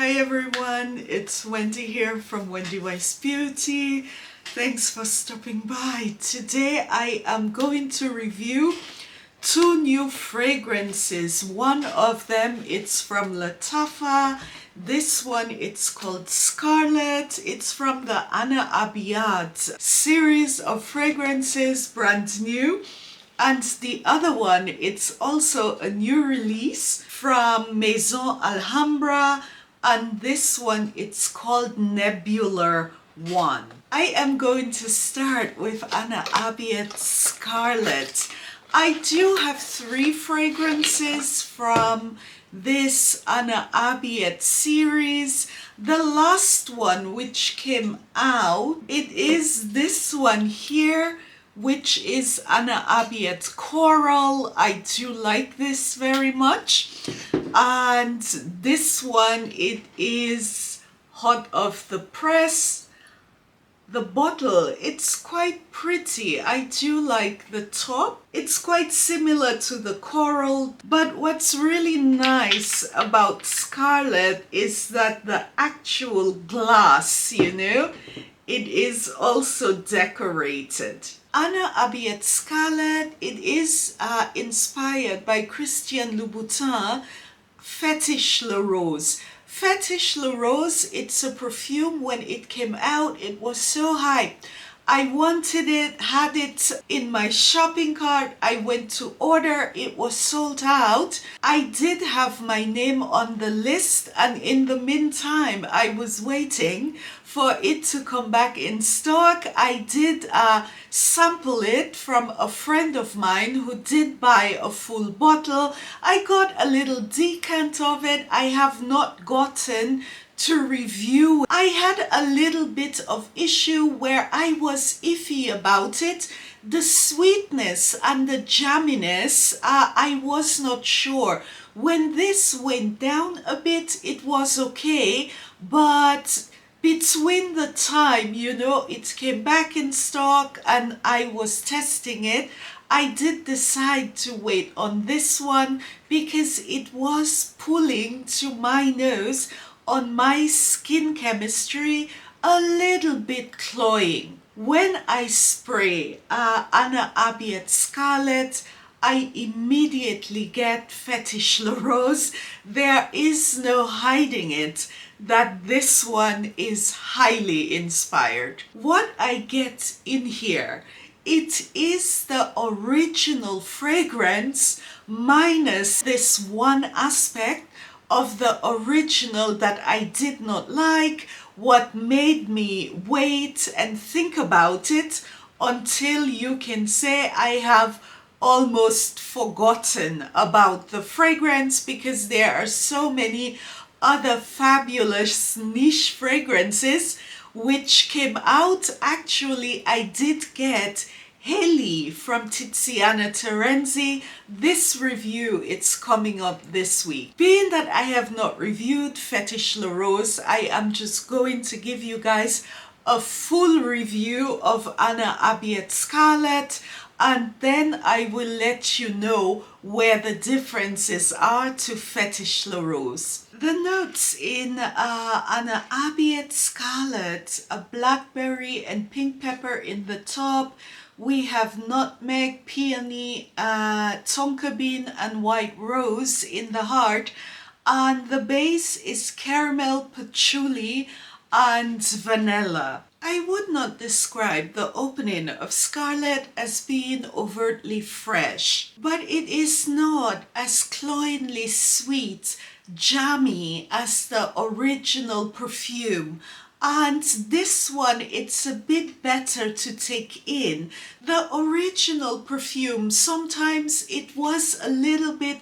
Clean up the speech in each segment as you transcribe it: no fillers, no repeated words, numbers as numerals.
Hi everyone, it's Wendy here from Wendy Wise Beauty. Thanks for stopping by. Today I am going to review two new fragrances. One of them it's from Lattafa. This one it's called Scarlet. It's from the Anna Abiyedh series of fragrances, brand new. And the other one, it's also a new release from Maison Alhambra, and this one, it's called Nebula 1. I am going to start with Anna Abiyedh Scarlet. I do have three fragrances from this Anna Abiyedh series. The last one which came out, it is this one here, which is Anna Abiyedh Coral. I do like this very much. And this one, it is hot off the press. The bottle, it's quite pretty. I do like the top. It's quite similar to the Coral, but what's really nice about Scarlet is that the actual glass, it is also decorated. Anna Abiyedh Scarlet, it is inspired by Christian Louboutin, FetishlaRose. FetishlaRose, it's a perfume. When it came out, it was so hyped. I wanted it, had it in my shopping cart. I went to order, it was sold out. I did have my name on the list, and in the meantime, I was waiting for it to come back in stock. I did sample it from a friend of mine who did buy a full bottle. I got a little decant of it. I have not gotten to review. I had a little bit of issue where I was iffy about it. The sweetness and the jamminess, I was not sure. When this went down a bit, it was okay, but between the time, it came back in stock and I was testing it, I did decide to wait on this one because it was pulling to my nose on my skin chemistry, a little bit cloying. When I spray Anna Abiyedh Scarlet, I immediately get FetishlaRose. There is no hiding it that this one is highly inspired. What I get in here, it is the original fragrance minus this one aspect of the original that I did not like, what made me wait and think about it until you can say I have almost forgotten about the fragrance, because there are so many other fabulous niche fragrances which came out. Actually, I did get Haley from Tiziana Terenzi. This review, it's coming up this week. Being that I have not reviewed FetishlaRose, I am just going to give you guys a full review of Anna Abiyedh Scarlet, and then I will let you know where the differences are to FetishlaRose. The notes in Anna Abiyedh Scarlet, a blackberry and pink pepper in the top. We have nutmeg, peony, tonka bean and white rose in the heart, and the base is caramel, patchouli and vanilla. I would not describe the opening of Scarlet as being overtly fresh, but it is not as cloyingly sweet, jammy as the original perfume. And this one, it's a bit better to take in. The original perfume, sometimes it was a little bit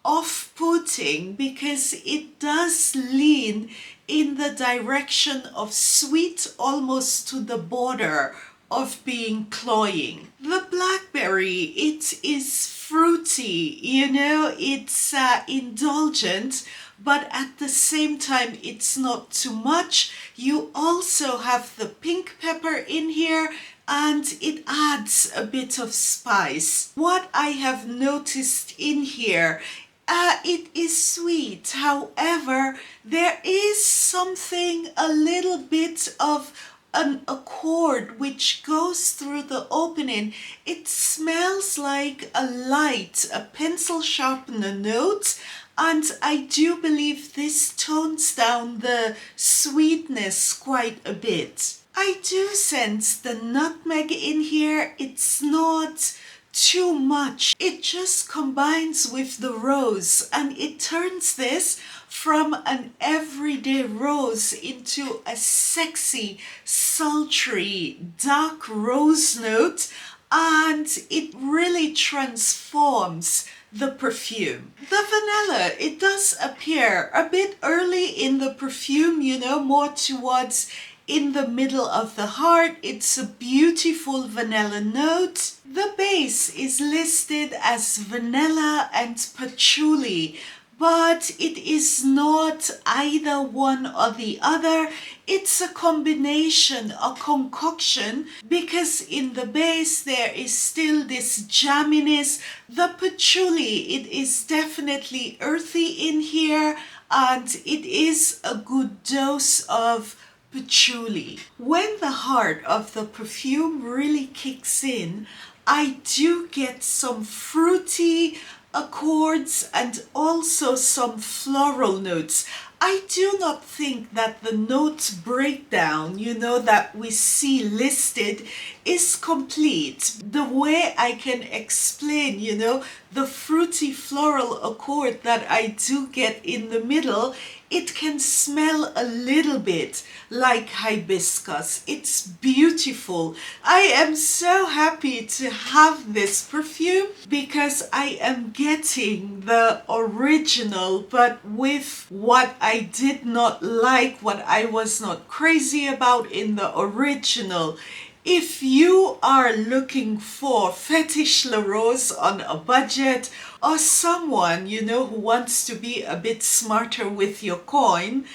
off-putting because it does lean in the direction of sweet, almost to the border of being cloying. The blackberry, it is fruity, it's indulgent, but at the same time it's not too much. You also have the pink pepper in here, and it adds a bit of spice. What I have noticed in here It is sweet. However, there is something, a little bit of an accord which goes through the opening. It smells like a light, a pencil sharpener note. And I do believe this tones down the sweetness quite a bit. I do sense the nutmeg in here. It's not too much. It just combines with the rose and it turns this from an everyday rose into a sexy, sultry, dark rose note, and it really transforms the perfume. The vanilla, it does appear a bit early in the perfume, you know, more towards in the middle of the heart. It's a beautiful vanilla note. The base is listed as vanilla and patchouli, but it is not either one or the other. It's a combination, a concoction, because in the base there is still this jamminess. The patchouli, it is definitely earthy in here, and it is a good dose of patchouli. When the heart of the perfume really kicks in, I do get some fruity accords and also some floral notes. I do not think that the note breakdown, you know, that we see listed is complete. The way I can explain, you know, the fruity floral accord that I do get in the middle, it can smell a little bit like hibiscus. It's beautiful. I am so happy to have this perfume because I am getting the original, but with what I did not like, what I was not crazy about in the original. If you are looking for FetishlaRose on a budget, or someone, you know, who wants to be a bit smarter with your coin,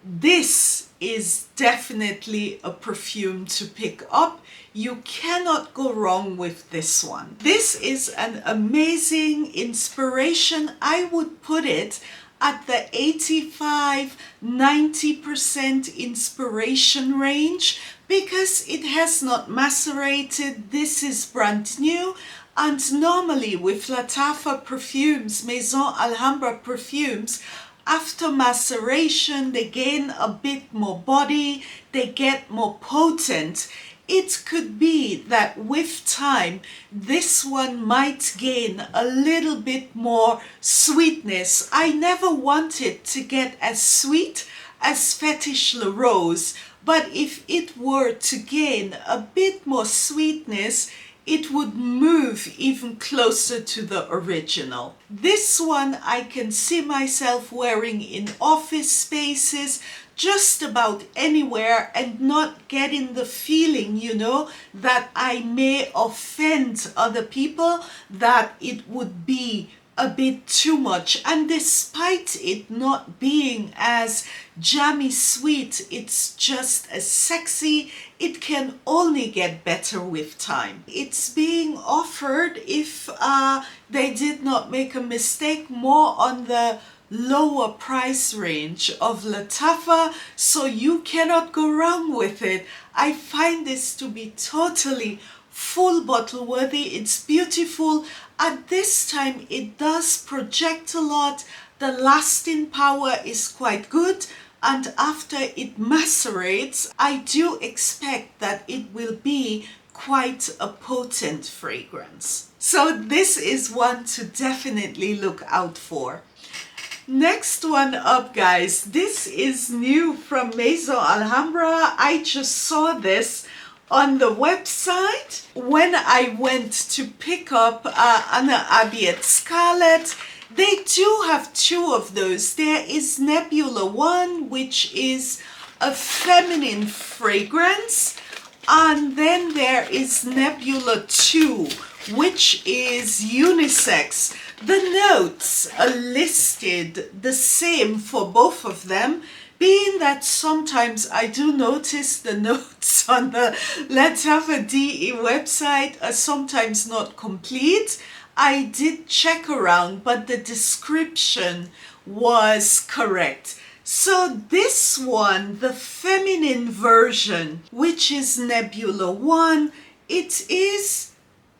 this is definitely a perfume to pick up. You cannot go wrong with this one. This is an amazing inspiration. I would put it at the 85–90% inspiration range because it has not macerated. This is brand new. And normally with Lattafa Perfumes, Maison Alhambra Perfumes, after maceration, they gain a bit more body, they get more potent. It could be that with time, this one might gain a little bit more sweetness. I never wanted to get as sweet as FetishlaRose, but if it were to gain a bit more sweetness, it would move even closer to the original. This one I can see myself wearing in office spaces, just about anywhere, and not getting the feeling, you know, that I may offend other people, that it would be a bit too much. And despite it not being as jammy sweet, it's just as sexy. It can only get better with time. It's being offered, if they did not make a mistake, more on the lower price range of Lattafa, so you cannot go wrong with it. I find this to be totally full bottle worthy. It's beautiful. At this time it does project a lot. The lasting power is quite good, and after it macerates, I do expect that it will be quite a potent fragrance. So this is one to definitely look out for. Next one up, guys, this is new from Maison Alhambra. I just saw this on the website when I went to pick up an Abiyedh Scarlet. They do have two of those. There is Nebula 1, which is a feminine fragrance, and then there is Nebula 2, which is unisex. The notes are listed the same for both of them, being that sometimes I do notice the notes on the Lattafa DE website are sometimes not complete, I did check around, but the description was correct. So this one, the feminine version, which is Nebula 1, it is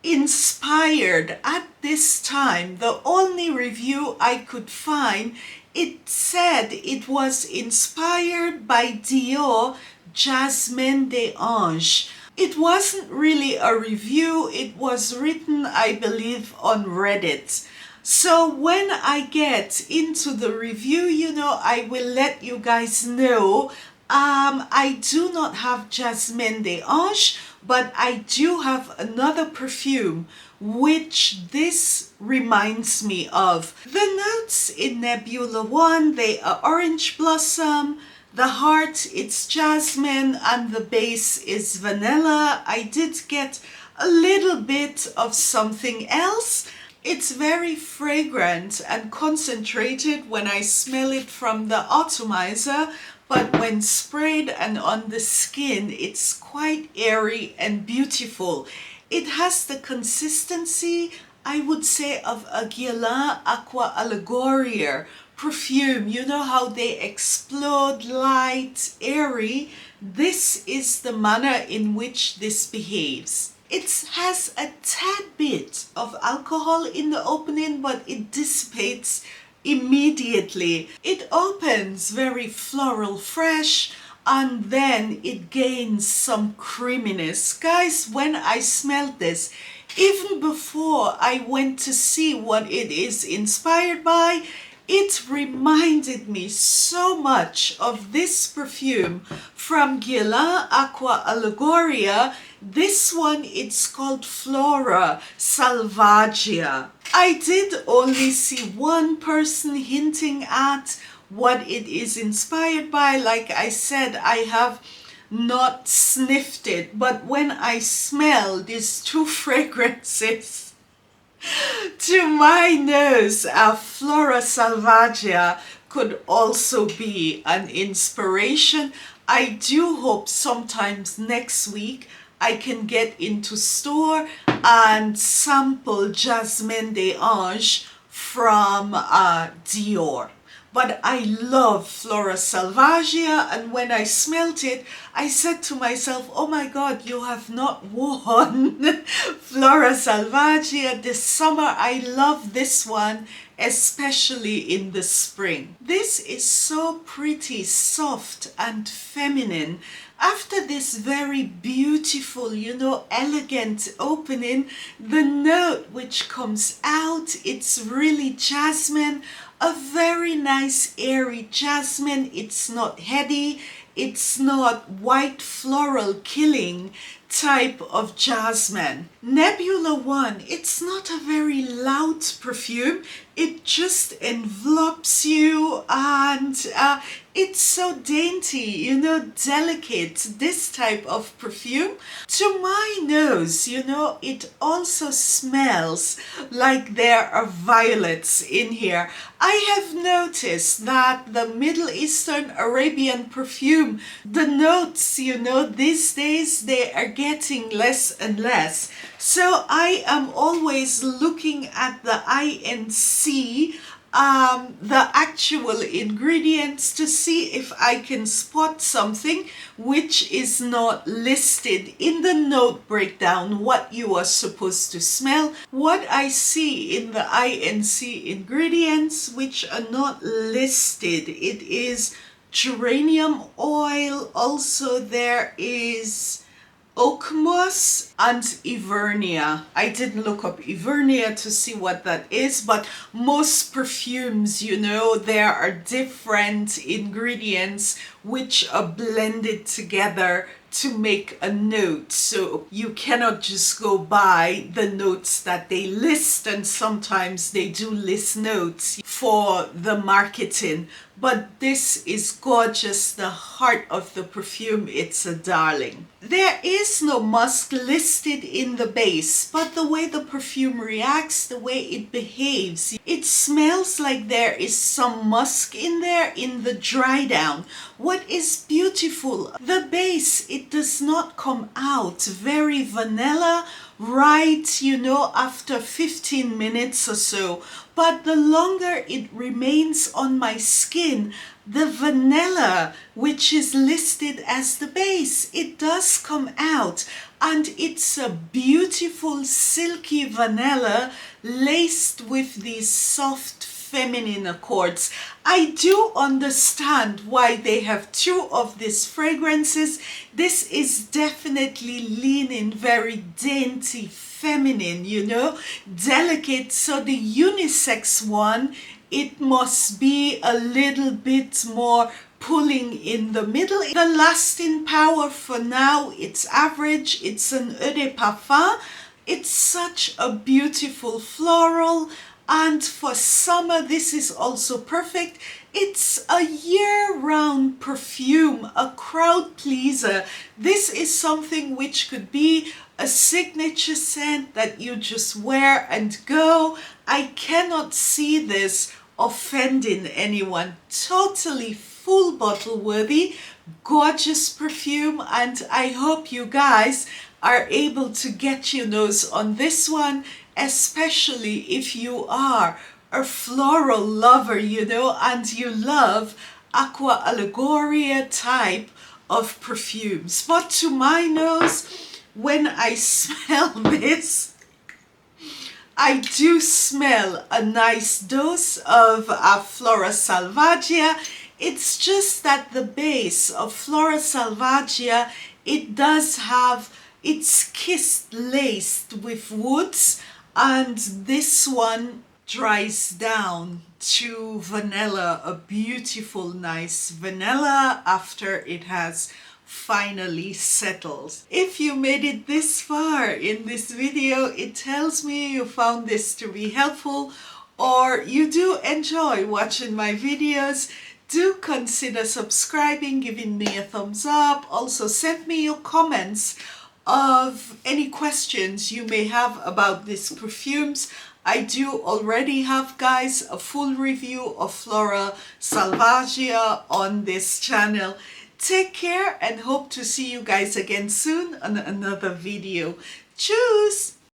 inspired at this time. The only review I could find, it said it was inspired by Dior Jasmine des Anges. It wasn't really a review, it was written, I believe, on Reddit. So when I get into the review, I will let you guys know. I do not have Jasmine des Anges, but I do have another perfume which this reminds me of. The notes in Nebula 1, they are orange blossom. The heart, it's jasmine, and the base is vanilla. I did get a little bit of something else. It's very fragrant and concentrated when I smell it from the atomizer, but when sprayed and on the skin, it's quite airy and beautiful. It has the consistency, I would say, of a Guerlain Aqua Allegoria perfume. You know how they explode, light, airy? This is the manner in which this behaves. It has a tad bit of alcohol in the opening, but it dissipates immediately. It opens very floral, fresh, and then it gains some creaminess. Guys, when I smelled this, even before I went to see what it is inspired by, it reminded me so much of this perfume from Guerlain Aqua Allegoria. This one, it's called Flora Salvagia. I did only see one person hinting at what it is inspired by. Like I said, I have not sniffed it, but when I smell these two fragrances, to my nose, Flora Salvagia could also be an inspiration. I do hope sometimes next week I can get into store and sample Jasmine des Anges from Dior. But I love Flora Salvagia, and when I smelt it, I said to myself, oh my God, you have not worn Flora Salvagia this summer. I love this one, especially in the spring. This is so pretty, soft and feminine. After this very beautiful, elegant opening, the note which comes out, it's really jasmine. A very nice airy jasmine. It's not heady, it's not white floral killing type of jasmine. Nebula 1, it's not a very loud perfume. It just envelops you, and it's so dainty, delicate, this type of perfume. To my nose, it also smells like there are violets in here. I have noticed that the Middle Eastern Arabian perfume, the notes, these days they are getting less and less. So I am always looking at the INC, the actual ingredients, to see if I can spot something which is not listed in the note breakdown, what you are supposed to smell. What I see in the INC ingredients which are not listed, it is geranium oil, also there is oak moss and Ivernia. I didn't look up Ivernia to see what that is, but most perfumes, there are different ingredients which are blended together to make a note. So you cannot just go by the notes that they list, and sometimes they do list notes for the marketing. But this is gorgeous. The heart of the perfume, it's a darling. There is no musk listed in the base, but the way the perfume reacts, the way it behaves, it smells like there is some musk in there in the dry down. What is beautiful, the base, it does not come out very vanilla right, you know, after 15 minutes or so. But the longer it remains on my skin, the vanilla, which is listed as the base, it does come out. And it's a beautiful silky vanilla laced with these soft feminine accords. I do understand why they have two of these fragrances. This is definitely leaning very dainty, feminine, you know, delicate. So the unisex one, it must be a little bit more pulling in the middle. The lasting power for now, it's average. It's an eau de parfum. It's such a beautiful floral. And for summer, this is also perfect. It's a year-round perfume, a crowd pleaser. This is something which could be a signature scent that you just wear and go. I cannot see this offending anyone. Totally full bottle worthy, gorgeous perfume, and I hope you guys are able to get your nose on this one, especially if you are a floral lover, you know, and you love aqua allegoria type of perfumes. But to my nose, when I smell this, I do smell a nice dose of Flora Salvagia. It's just that the base of Flora Salvagia, it does have, it's kissed laced with woods, and this one dries down to vanilla, a beautiful nice vanilla after it has finally settled. If you made it this far in this video, it tells me you found this to be helpful or you do enjoy watching my videos. Do consider subscribing, giving me a thumbs up. Also send me your comments of any questions you may have about these perfumes. I do already have, guys, a full review of Flora Salvagia on this channel. Take care and hope to see you guys again soon on another video. Tschüss!